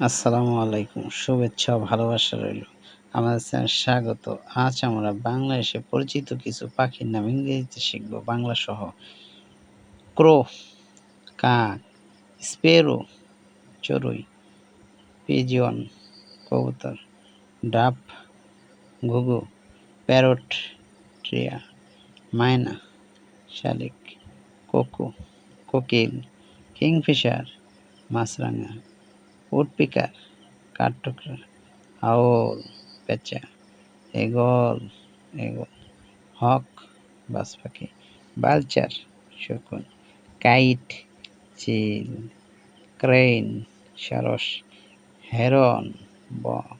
আসসালামু আলাইকুম। শুভেচ্ছা ও ভালোবাসা রইল। আমাদের চ্যানেলে স্বাগত। আজ আমরা বাংলাদেশে পরিচিত কিছু পাখির নাম ইংরেজিতে শিখব বাংলা সহ। ক্রো, কাক, স্প্যারো, চড়ুই, পিজিয়ন, কবুতর, ডাক, ঘুঘু, প্যারট, টিয়া, ময়না, শালিক, কোকিল, কিংফিশার, মাছরাঙা, উডপিকার, কাঠঠোকরা, আউল, পেঁচা, ঈগল, হক, বাজ পাখি, ভালচার, শকুন, কাইট, চিল, ক্রেইন, সারস, হেরন, বক,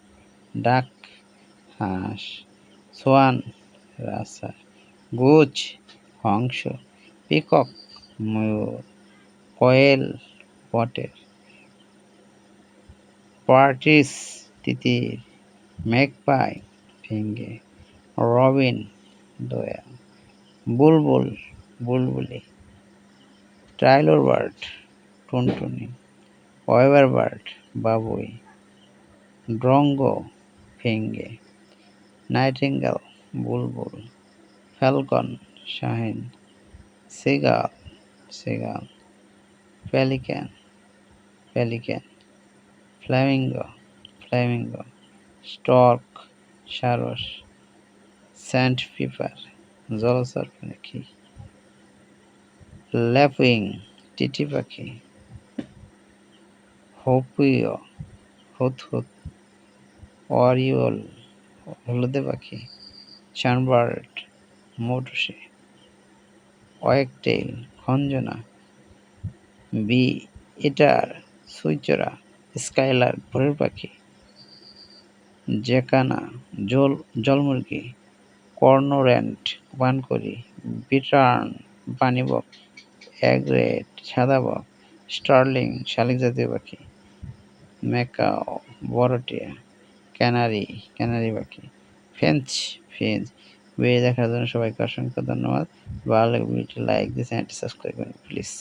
ডাক, হাঁস, সোয়ান, রাজহাঁস, গোছ, হংস, পিকক, ময়ূর, কোয়েল, বটের, পার্ট্রিজ, তিতির, ম্যাগপাই, ফিঙে, রবিন, দোয়েল, বুলবুলি, টাইলর বার্ড, টুনটুনি, ওয়েবার বার্ড, বাবুই, ড্রঙ্গো, ফিঙে, নাইটিঙ্গেল, বুলবুল, ফ্যালকন, শাহিন, সিগাল, পেলিক্যান, ফ্ল্যামিঙ্গো, স্টর্ক, সারস, স্যান্ডপিপার, জলচর পাখি, ল্যাপউইং, টিটি পাখি, হুইপো, হুদহুদ, অরিওল, হলদে পাখি, সানবার্ড, মৌটুসি, ওয়েকটেইল, খঞ্জনা, বি ইটার, সুইচরা, স্কাইলার, ভোরের পাখি, জ্যাকানা, জলমুরগি, কর্মোরেন্ট, পানকড়ি, বিটার্ন, পানিবক, এগ্রেট, সাদা বক, স্টার্লিং, শালিক জাতীয় পাখি, ম্যাকাও, বড়টিয়া, ক্যানারি পাখি, ফিঞ্চ। ভিডিও দেখার জন্য সবাইকে অসংখ্য ধন্যবাদ। ভালো লাগলে ভিডিওটি লাইক দিয়ে চ্যানেলটি সাবস্ক্রাইব করুন প্লিজ।